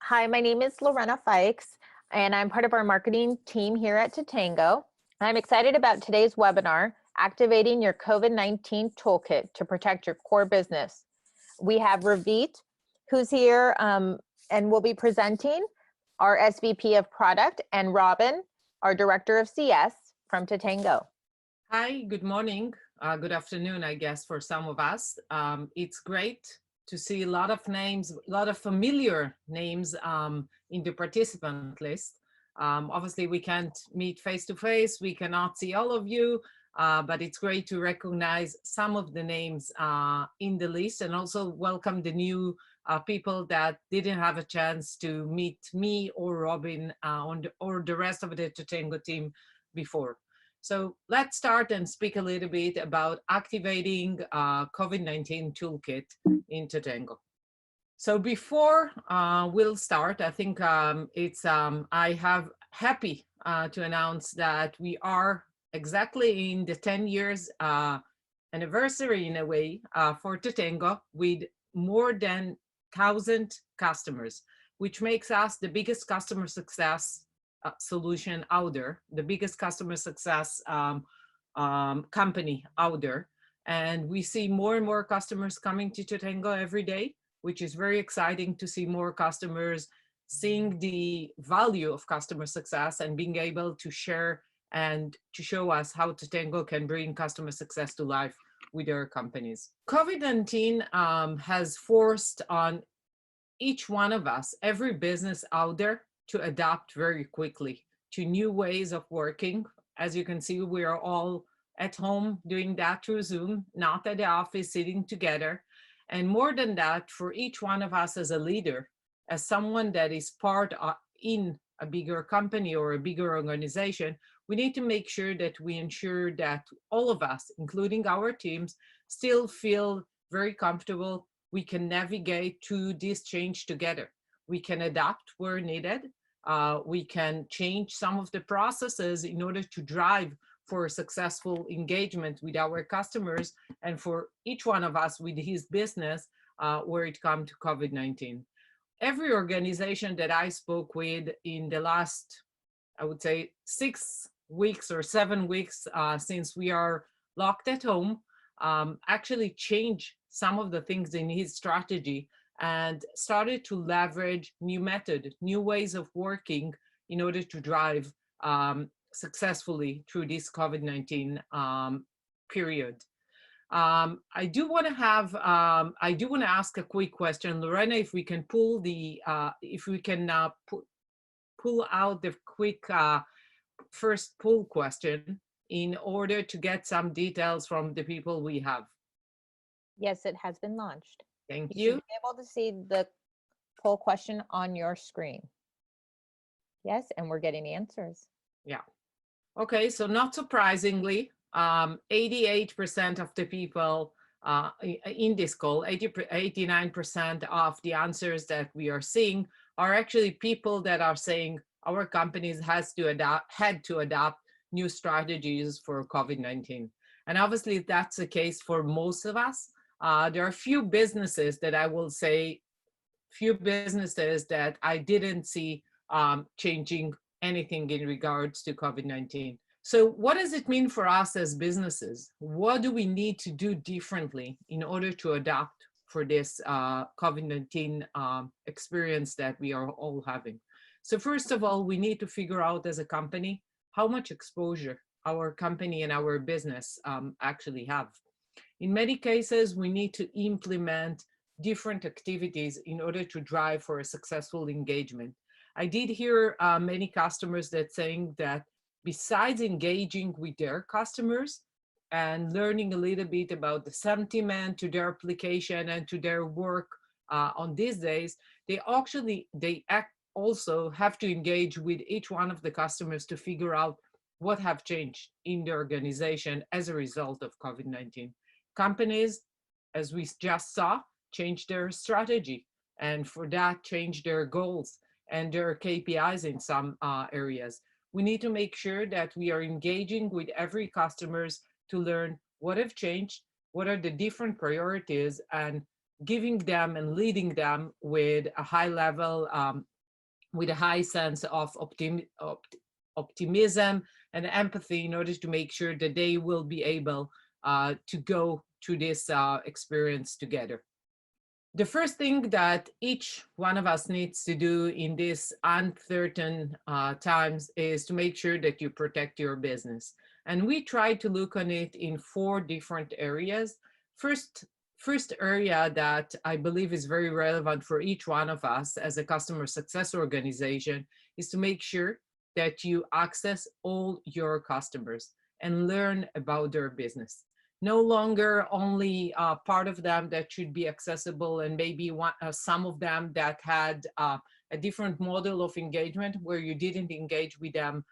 Hi, my name is Lorena Fikes, and I'm part of our marketing team here at Tatango. I'm excited about today's webinar, Activating Your COVID-19 Toolkit to Protect Your Core Business. We have Ravit, who's here and will be presenting, our SVP of Product, and Robin, our Director of CS from Tatango. Hi, good morning, good afternoon, I guess, for some of us. It's great to see a lot of names, a lot of familiar names in the participant list. Obviously, we can't meet face to face, we cannot see all of you, but it's great to recognize some of the names in the list and also welcome the new people that didn't have a chance to meet me or Robin or the rest of the Tatango team before. So let's start and speak a little bit about activating COVID-19 toolkit in Tatango. So before we'll start, I think I have happy to announce that we are exactly in the 10 years anniversary in a way for Tatango with more than 1,000 customers, which makes us the biggest customer success solution out there, the biggest customer success company out there. And we see more and more customers coming to Tatango every day, which is very exciting to see more customers seeing the value of customer success and being able to share and to show us how Tatango can bring customer success to life with their companies. COVID-19 has forced on each one of us, every business out there, to adapt very quickly to new ways of working. As you can see, we are all at home doing that through Zoom, not at the office, sitting together. And more than that, for each one of us as a leader, as someone that is part in a bigger company or a bigger organization, we need to make sure that we ensure that all of us, including our teams, still feel very comfortable. We can navigate through this change together. We can adapt where needed. We can change some of the processes in order to drive for a successful engagement with our customers and for each one of us with his business where it comes to COVID-19. Every organization that I spoke with in the last, I would say, 6 weeks or 7 weeks since we are locked at home, actually changed some of the things in his strategy and started to leverage new methods, new ways of working in order to drive successfully through this COVID-19 period. I do want to ask a quick question, Lorena, if we can pull the, pull out the quick first poll question in order to get some details from the people we have. Yes, it has been launched. Thank You you. should be able to see the poll question on your screen. Yes, and we're getting answers. Yeah. Okay, so not surprisingly, 88% of the people in this call, 89% of the answers that we are seeing are actually people that are saying our companies had to adapt new strategies for COVID-19. And obviously that's the case for most of us. There are few businesses that I will say, few businesses that I didn't see changing anything in regards to COVID-19. So what does it mean for us as businesses? What do we need to do differently in order to adapt for this COVID-19 experience that we are all having? So first of all, we need to figure out as a company how much exposure our company and our business actually have. In many cases, we need to implement different activities in order to drive for a successful engagement. I did hear many customers that saying that besides engaging with their customers and learning a little bit about the sentiment to their application and to their work on these days, they also have to engage with each one of the customers to figure out what have changed in the organization as a result of COVID-19. Companies, as we just saw, changed their strategy and for that change their goals and their KPIs in some areas. We need to make sure that we are engaging with every customers to learn what have changed, what are the different priorities, and giving them and leading them with a high level with a high sense of optimism and empathy in order to make sure that they will be able to go through this experience together. The first thing that each one of us needs to do in these uncertain times is to make sure that you protect your business. And we try to look on it in 4 different areas. First area that I believe is very relevant for each one of us as a customer success organization is to make sure that you access all your customers and learn about their business. No longer only part of them that should be accessible, and maybe some of them that had a different model of engagement where you didn't engage with them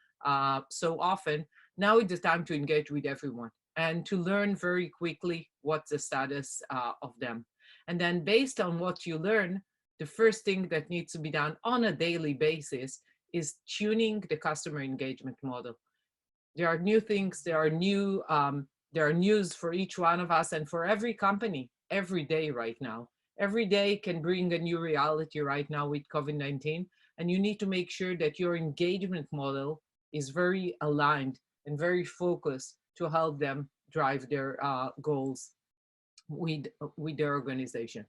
so often. Now it's the time to engage with everyone and to learn very quickly what's the status of them. And then based on what you learn, the first thing that needs to be done on a daily basis is tuning the customer engagement model. There are new things, there are news for each one of us and for every company every day right now. Every day can bring a new reality right now with COVID-19, and you need to make sure that your engagement model is very aligned and very focused to help them drive their goals with their organization.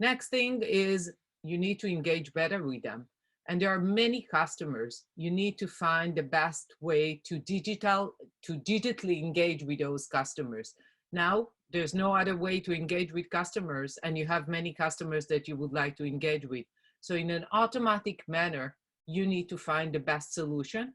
Next thing is you need to engage better with them. And there are many customers. You need to find the best way to digitally engage with those customers. Now, there's no other way to engage with customers, and you have many customers that you would like to engage with. So in an automatic manner, you need to find the best solution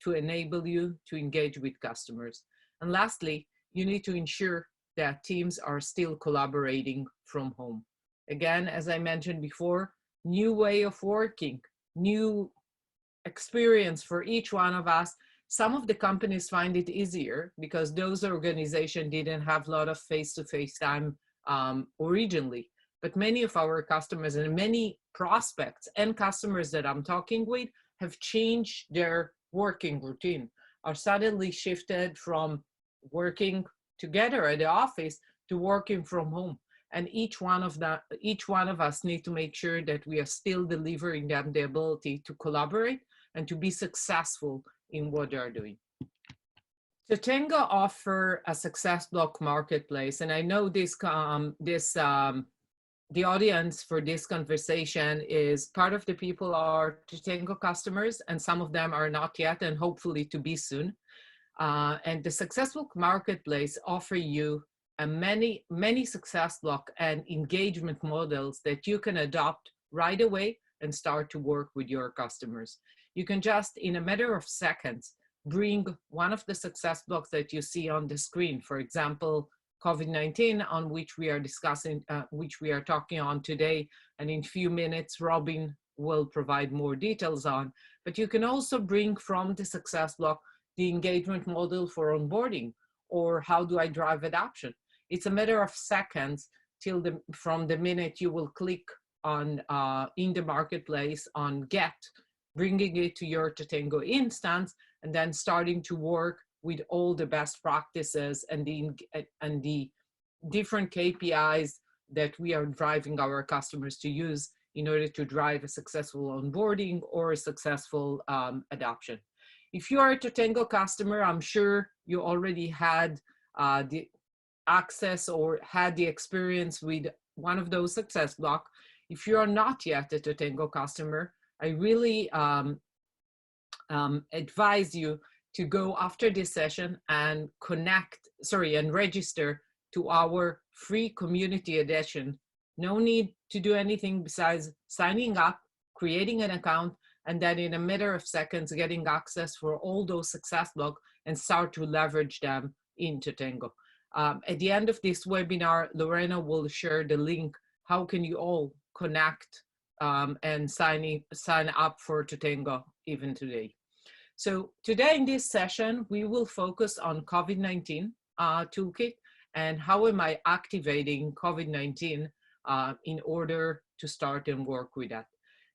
to enable you to engage with customers. And lastly, you need to ensure that teams are still collaborating from home. Again, as I mentioned before, new way of working, new experience for each one of us. Some of the companies find it easier because those organizations didn't have a lot of face-to-face time originally. But many of our customers and many prospects and customers that I'm talking with have changed their working routine, are suddenly shifted from working together at the office to working from home. And each one of us need to make sure that we are still delivering them the ability to collaborate and to be successful in what they're doing. Tatango offer a Success Block marketplace, and I know the audience for this conversation is part of the people are Tatango customers, and some of them are not yet, and hopefully to be soon. And the Success Block marketplace offer you many Success Block and engagement models that you can adopt right away and start to work with your customers. You can just, in a matter of seconds, bring one of the Success Blocks that you see on the screen, for example, COVID-19, on which we are discussing, which we are talking on today, and in a few minutes, Robin will provide more details on. But you can also bring from the Success Block the engagement model for onboarding, or how do I drive adoption. It's a matter of seconds from the minute you will click on in the marketplace on Get, bringing it to your Tatango instance, and then starting to work with all the best practices and the different KPIs that we are driving our customers to use in order to drive a successful onboarding or a successful adoption. If you are a Tatango customer, I'm sure you already had the access or had the experience with one of those Success Block. If you are not yet a Tatango customer, I really advise you to go after this session and register to our free community edition. No need to do anything besides signing up, creating an account, and then in a matter of seconds, getting access for all those Success Blocks and start to leverage them in Tatango. At the end of this webinar, Lorena will share the link. How can you all connect and sign up for Tatango even today? So today in this session, we will focus on COVID-19 toolkit and how am I activating COVID-19 in order to start and work with that.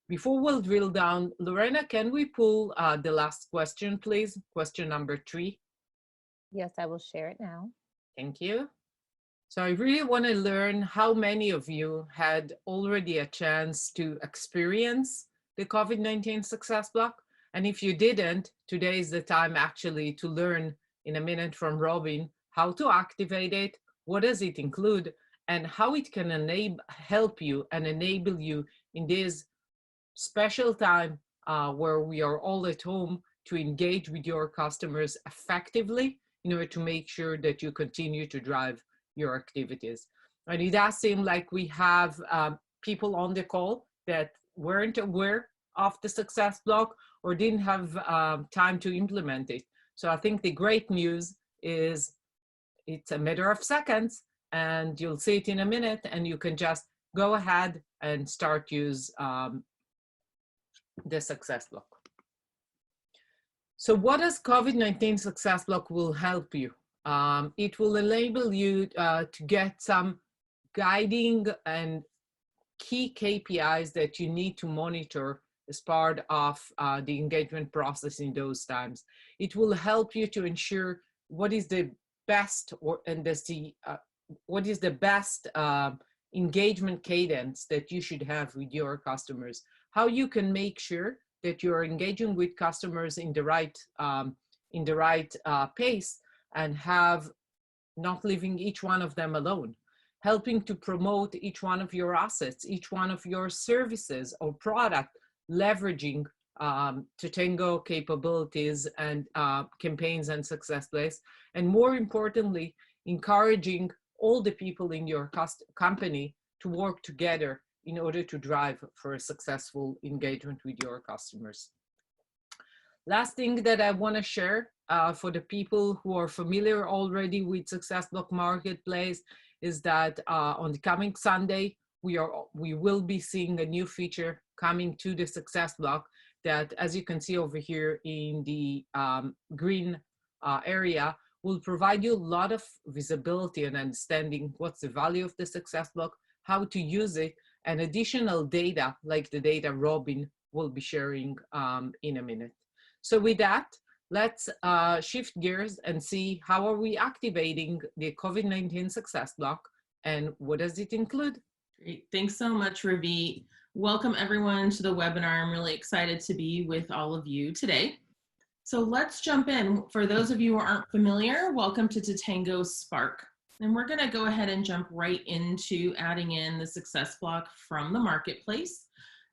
Before we'll drill down, Lorena, can we pull the last question, please? Question number 3. Yes, I will share it now. Thank you. So I really want to learn how many of you had already a chance to experience the COVID-19 Success Block? And if you didn't, today is the time actually to learn in a minute from Robin how to activate it, what does it include, and how it can help you and enable you in this special time where we are all at home to engage with your customers effectively in order to make sure that you continue to drive your activities. And it does seem like we have people on the call that weren't aware of the Success Block or didn't have time to implement it. So I think the great news is it's a matter of seconds, and you'll see it in a minute, and you can just go ahead and start use the Success Block. So what does COVID-19 Success Block will help you? It will enable you to get some guiding and key KPIs that you need to monitor as part of the engagement process in those times. It will help you to ensure what is the best what is the best engagement cadence that you should have with your customers, how you can make sure that you're engaging with customers in the right pace and have not leaving each one of them alone, helping to promote each one of your assets, each one of your services or product, leveraging Tatango capabilities and campaigns and success plays, and more importantly, encouraging all the people in your company to work together in order to drive for a successful engagement with your customers. Last thing that I want to share for the people who are familiar already with Success Block Marketplace is that on the coming Sunday, we will be seeing a new feature coming to the Success Block that, as you can see over here in the green area, will provide you a lot of visibility and understanding what's the value of the Success Block, how to use it, and additional data like the data Robin will be sharing in a minute. So with that, let's shift gears and see how are we activating the COVID-19 Success Block and what does it include? Great, thanks so much, Ravit. Welcome everyone to the webinar. I'm really excited to be with all of you today. So let's jump in. For those of you who aren't familiar, welcome to Tatango Spark. And we're gonna go ahead and jump right into adding in the Success Block from the marketplace.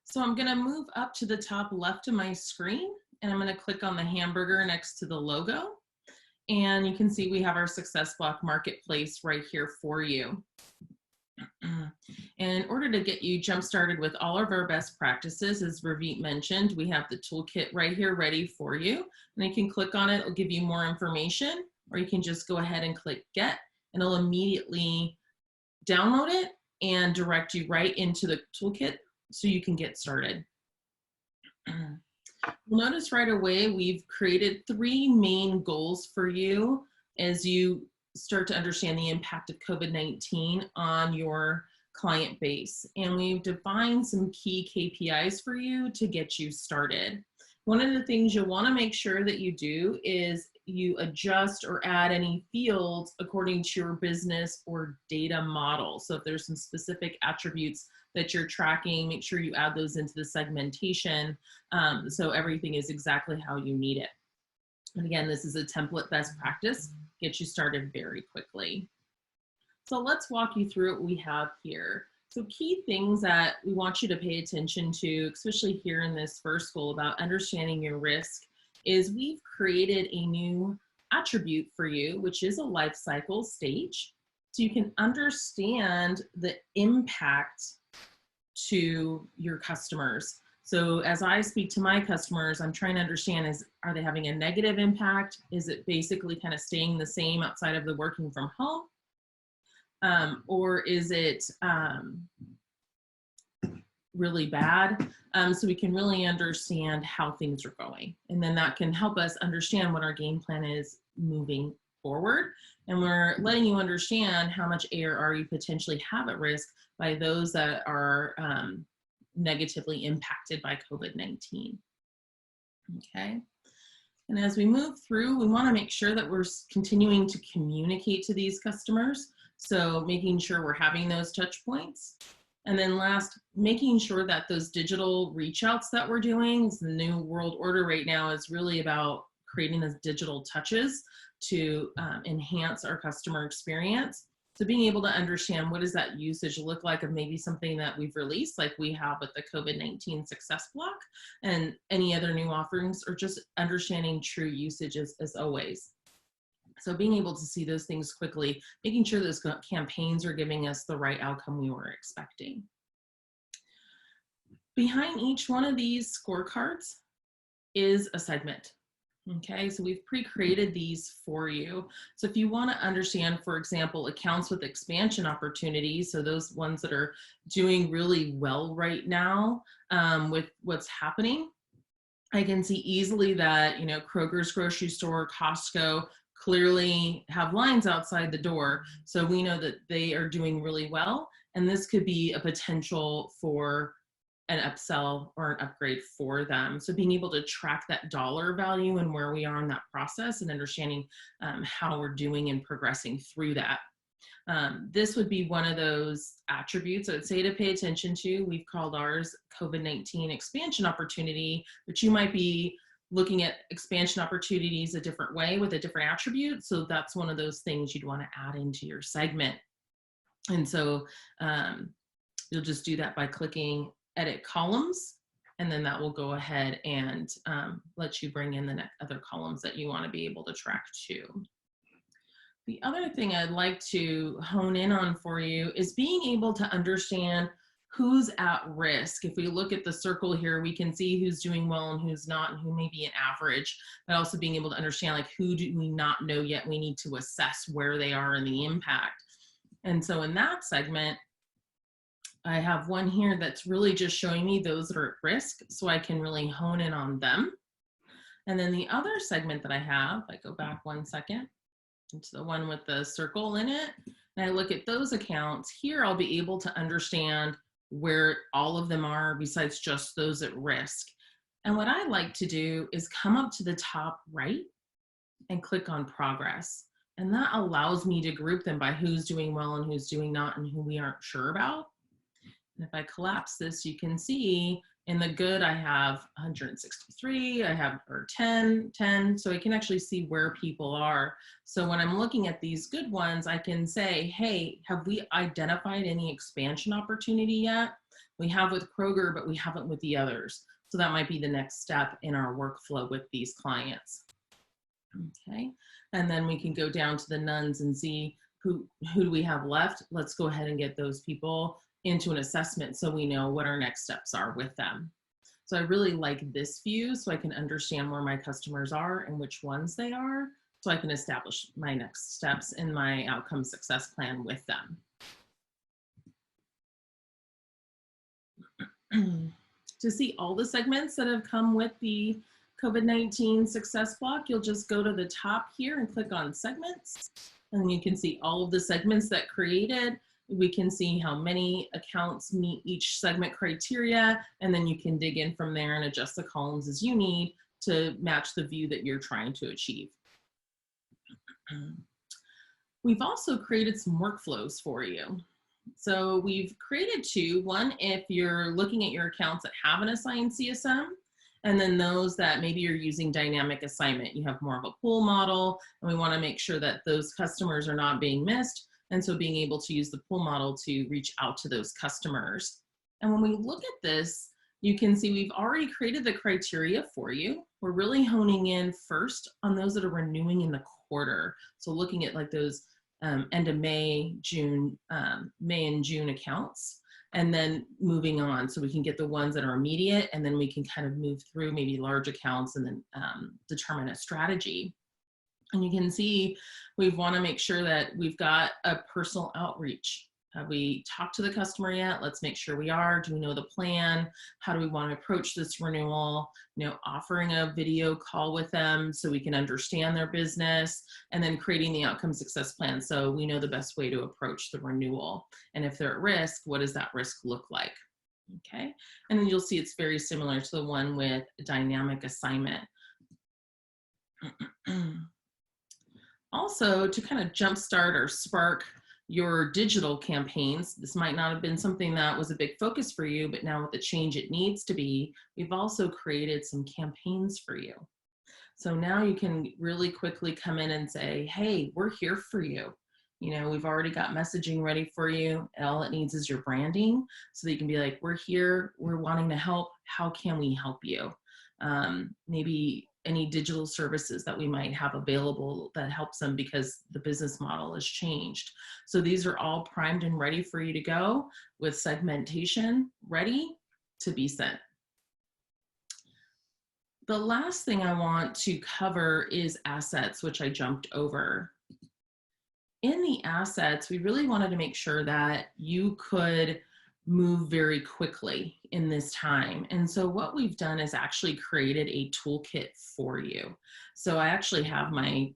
So I'm gonna move up to the top left of my screen and I'm gonna click on the hamburger next to the logo. And you can see we have our Success Block marketplace right here for you. And in order to get you jump started with all of our best practices, as Ravit mentioned, we have the toolkit right here ready for you. And you can click on it, it'll give you more information, or you can just go ahead and click get, and it'll immediately download it and direct you right into the toolkit so you can get started. You'll notice right away we've created 3 main goals for you as you start to understand the impact of COVID-19 on your client base. And we've defined some key KPIs for you to get you started. One of the things you'll want to make sure that you do is you adjust or add any fields according to your business or data model. So if there's some specific attributes that you're tracking, make sure you add those into the segmentation so everything is exactly how you need it. And again, this is a template best practice, get you started very quickly. So let's walk you through what we have here. So key things that we want you to pay attention to, especially here in this first goal about understanding your risk, is we've created a new attribute for you, which is a life cycle stage. So you can understand the impact to your customers. So as I speak to my customers, I'm trying to understand are they having a negative impact? Is it basically kind of staying the same outside of the working from home? Or is it really bad? So we can really understand how things are going. And then that can help us understand what our game plan is moving forward. And we're letting you understand how much ARR you potentially have at risk by those that are negatively impacted by COVID-19. Okay. And as we move through, we want to make sure that we're continuing to communicate to these customers. So making sure we're having those touch points. And then last, making sure that those digital reach outs that we're doing, the new world order right now is really about creating those digital touches to enhance our customer experience. So being able to understand what does that usage look like of maybe something that we've released, like we have with the COVID-19 Success Block and any other new offerings, or just understanding true usage as always. So being able to see those things quickly, making sure those campaigns are giving us the right outcome we were expecting. Behind each one of these scorecards is a segment. Okay, so we've pre-created these for you. So if you want to understand, for example, accounts with expansion opportunities, so those ones that are doing really well right now with what's happening, I can see easily that, you know, Kroger's grocery store, Costco, clearly have lines outside the door. So we know that they are doing really well. And this could be a potential for an upsell or an upgrade for them. So being able to track that dollar value and where we are in that process and understanding how we're doing and progressing through that. This would be one of those attributes I would say to pay attention to. We've called ours COVID-19 expansion opportunity, but you might be looking at expansion opportunities a different way with a different attribute. So that's one of those things you'd want to add into your segment. And so you'll just do that by clicking edit columns, and then that will go ahead and let you bring in the other columns that you want to be able to track too. The other thing I'd like to hone in on for you is being able to understand who's at risk. If we look at the circle here, we can see who's doing well and who's not, and who may be an average, but also being able to understand, like, who do we not know yet? We need to assess where they are in the impact. And so in that segment, I have one here that's really just showing me those that are at risk, so I can really hone in on them. And then the other segment that I have, I go back 1 second, it's the one with the circle in it, and I look at those accounts. Here I'll be able to understand where all of them are besides just those at risk. And what I like to do is come up to the top right and click on progress. And that allows me to group them by who's doing well and who's doing not and who we aren't sure about. And if I collapse this, you can see in the good, I have 163, I have 10, so I can actually see where people are. So when I'm looking at these good ones, I can say, hey, have we identified any expansion opportunity yet? We have with Kroger, but we haven't with the others. So that might be the next step in our workflow with these clients. Okay, and then we can go down to the nones and see who do we have left. Let's go ahead and get those people into an assessment so we know what our next steps are with them. So I really like this view so I can understand where my customers are and which ones they are, so I can establish my next steps in my outcome success plan with them. To see all the segments that have come with the COVID-19 Success Block, you'll just go to the top here and click on segments, and you can see all of the segments that created. We can see how many accounts meet each segment criteria, and then you can dig in from there and adjust the columns as you need to match the view that you're trying to achieve. We've also created some workflows for you. So we've created two. One, if you're looking at your accounts that have an assigned CSM, and then those that maybe you're using dynamic assignment. You have more of a pool model, and we want to make sure that those customers are not being missed. And so being able to use the pool model to reach out to those customers. And when we look at this, you can see we've already created the criteria for you. We're really honing in first on those that are renewing in the quarter. So looking at like those end of May, June, May and June accounts, and then moving on so we can get the ones that are immediate, and then we can kind of move through maybe large accounts and then determine a strategy. And you can see we want to make sure that we've got a personal outreach. Have we talked to the customer yet? Let's make sure we are. Do we know the plan? How do we want to approach this renewal? You know, offering a video call with them so we can understand their business, and then creating the outcome success plan so we know the best way to approach the renewal. And if they're at risk, what does that risk look like? Okay, and then you'll see it's very similar to the one with dynamic assignment. Also, to kind of jumpstart or spark your digital campaigns. This might not have been something that was a big focus for you, but now with the change it needs to be, we've also created some campaigns for you. So now you can really quickly come in and say, hey, we're here for you. You know, we've already got messaging ready for you. And all it needs is your branding. So that you can be like, we're here, we're wanting to help. How can we help you? Maybe any digital services that we might have available that helps them because the business model has changed. So these are all primed and ready for you to go with segmentation ready to be sent. The last thing I want to cover is assets, which I jumped over. In the assets, we really wanted to make sure that you could move very quickly in this time. And so what we've done is actually created a toolkit for you. So I actually have my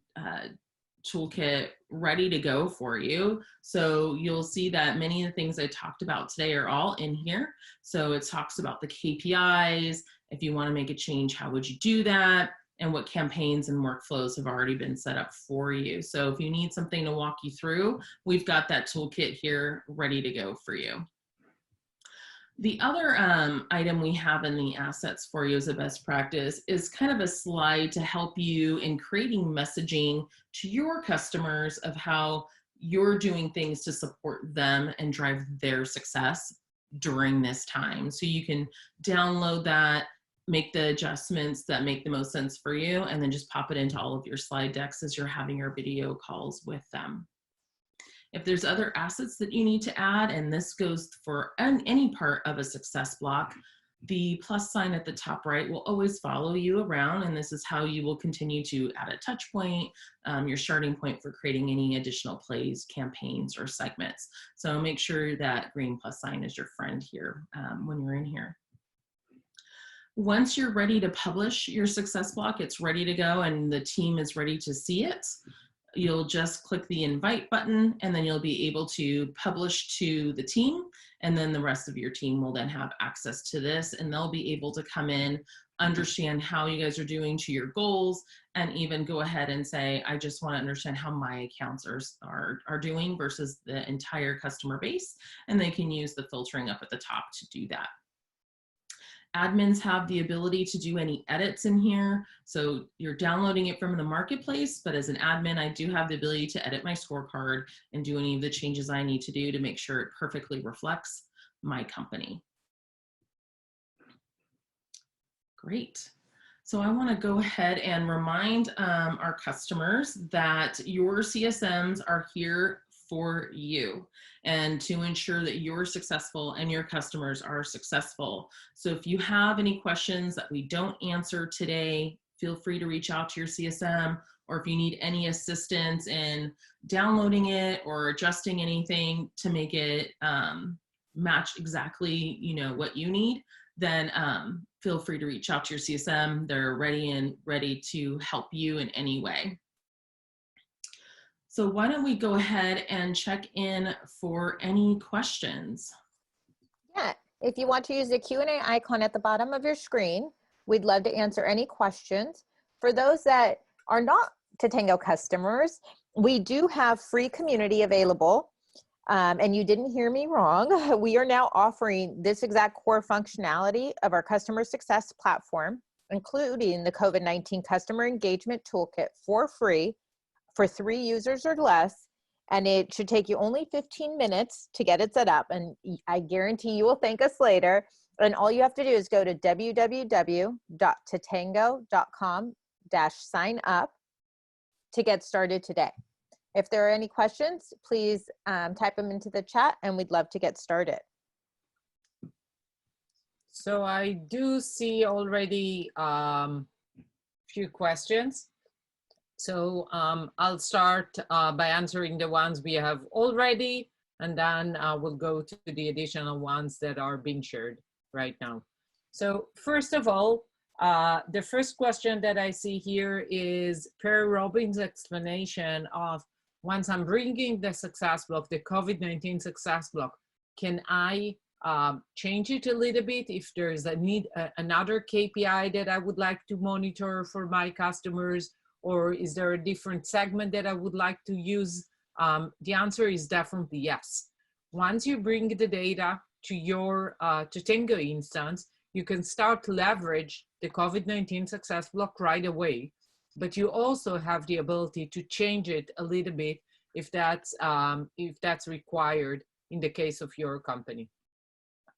toolkit ready to go for you. So you'll see that many of the things I talked about today are all in here. So it talks about the KPIs. If you want to make a change, how would you do that? And what campaigns and workflows have already been set up for you. So if you need something to walk you through, we've got that toolkit here ready to go for you. The other item we have in the assets for you as a best practice is kind of a slide to help you in creating messaging to your customers of how you're doing things to support them and drive their success during this time. So you can download that, make the adjustments that make the most sense for you, and then just pop it into all of your slide decks as you're having your video calls with them. If there's other assets that you need to add, and this goes for any part of a success block, the plus sign at the top right will always follow you around, and this is how you will continue to add a touch point, your starting point for creating any additional plays, campaigns, or segments. So make sure that green plus sign is your friend here when you're in here. Once you're ready to publish your success block, it's ready to go and the team is ready to see it. You'll just click the invite button and then you'll be able to publish to the team, and then the rest of your team will then have access to this and they'll be able to come in, understand how you guys are doing to your goals, and even go ahead and say, I just want to understand how my accounts are doing versus the entire customer base, and they can use the filtering up at the top to do that. Admins have the ability to do any edits in here. So you're downloading it from the marketplace, but as an admin, I do have the ability to edit my scorecard and do any of the changes I need to do to make sure it perfectly reflects my company. Great. So I want to go ahead and remind our customers that your CSMs are here for you and to ensure that you're successful and your customers are successful. So if you have any questions that we don't answer today, feel free to reach out to your CSM, or if you need any assistance in downloading it or adjusting anything to make it match exactly, what you need, then feel free to reach out to your CSM. They're ready to help you in any way. So why don't we go ahead and check in for any questions? Yeah, if you want to use the Q&A icon at the bottom of your screen, we'd love to answer any questions. For those that are not Tatango customers, we do have free community available. And you didn't hear me wrong. We are now offering this exact core functionality of our customer success platform, including the COVID-19 customer engagement toolkit for free for 3 users or less. And it should take you only 15 minutes to get it set up. And I guarantee you will thank us later. And all you have to do is go to www.tatango.com/sign-up to get started today. If there are any questions, please type them into the chat and we'd love to get started. So I do see already few questions. So I'll start by answering the ones we have already, and then we'll go to the additional ones that are being shared right now. So first of all, the first question that I see here is Per Robin's explanation of, once I'm bringing the success block, the COVID-19 success block, can I change it a little bit if there's a need, another KPI that I would like to monitor for my customers? Or is there a different segment that I would like to use The answer is definitely yes. Once you bring the data to your Tatango instance, you can start to leverage the COVID-19 success block right away, but you also have the ability to change it a little bit if that's required in the case of your company.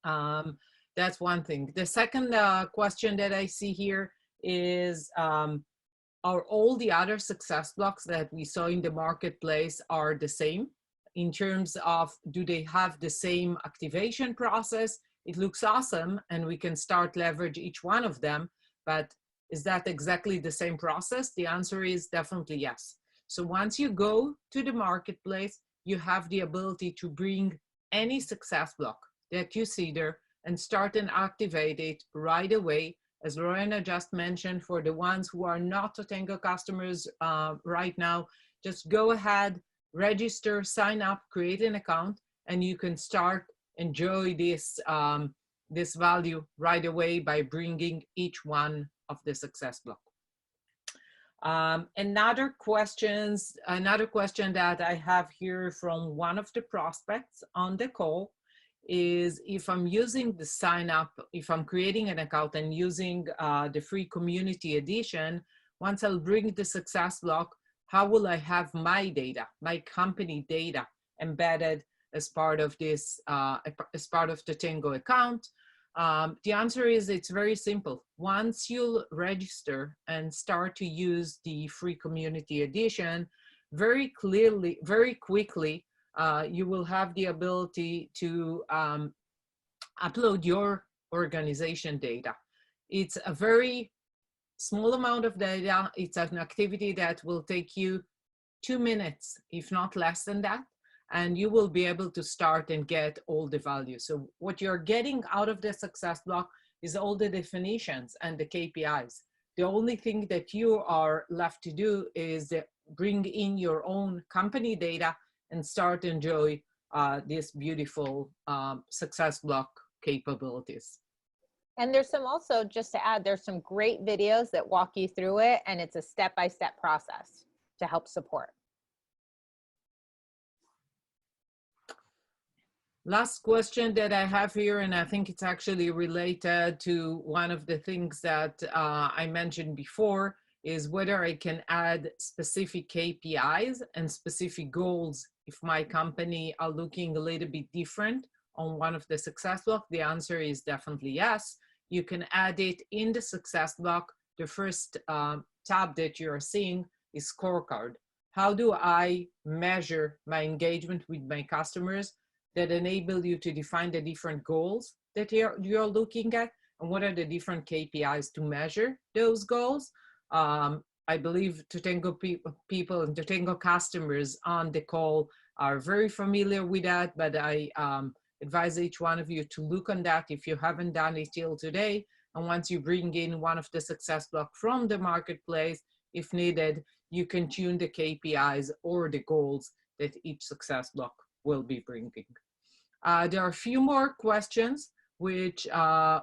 That's one thing. The second question that I see here is, are all the other success blocks that we saw in the marketplace are the same in terms of, do they have the same activation process? It looks awesome and we can start leverage each one of them, but is that exactly the same process? The answer is definitely yes. So once you go to the marketplace, you have the ability to bring any success block that you see there and start and activate it right away. As Lorena just mentioned, for the ones who are not Tatango customers right now, just go ahead, register, sign up, create an account, and you can start enjoy this, this value right away by bringing each one of the success block. Another question that I have here from one of the prospects on the call is, if I'm using the sign up, if I'm creating an account and using the free community edition, once I'll bring the success block, how will I have my data, my company data embedded as part of this, as part of the Tatango account? The answer is, it's very simple. Once you'll register and start to use the free community edition, very quickly, you will have the ability to upload your organization data. It's a very small amount of data. It's an activity that will take you 2 minutes, if not less than that, and you will be able to start and get all the value. So what you're getting out of the success block is all the definitions and the KPIs. The only thing that you are left to do is bring in your own company data and start to enjoy this beautiful success block capabilities. And there's some also, just to add, there's some great videos that walk you through it, and it's a step-by-step process to help support. Last question that I have here, and I think it's actually related to one of the things that I mentioned before, is whether I can add specific KPIs and specific goals if my company are looking a little bit different on one of the success block. The answer is definitely yes. You can add it in the success block. The first tab that you're seeing is scorecard. How do I measure my engagement with my customers that enable you to define the different goals that you're looking at, and what are the different KPIs to measure those goals? I believe Tatango people and Tatango customers on the call are very familiar with that, but I advise each one of you to look on that if you haven't done it till today. And once you bring in one of the success block from the marketplace, if needed, you can tune the KPIs or the goals that each success block will be bringing. There are a few more questions, which I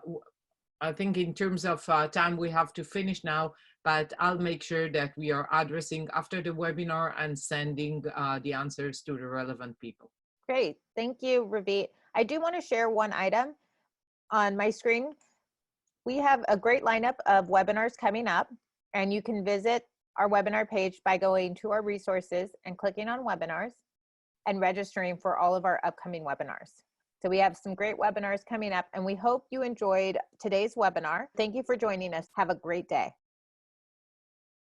think in terms of time we have to finish now, but I'll make sure that we are addressing after the webinar and sending the answers to the relevant people. Great, thank you, Ravit. I do want to share one item on my screen. We have a great lineup of webinars coming up, and you can visit our webinar page by going to our resources and clicking on webinars and registering for all of our upcoming webinars. So we have some great webinars coming up, and we hope you enjoyed today's webinar. Thank you for joining us. Have a great day.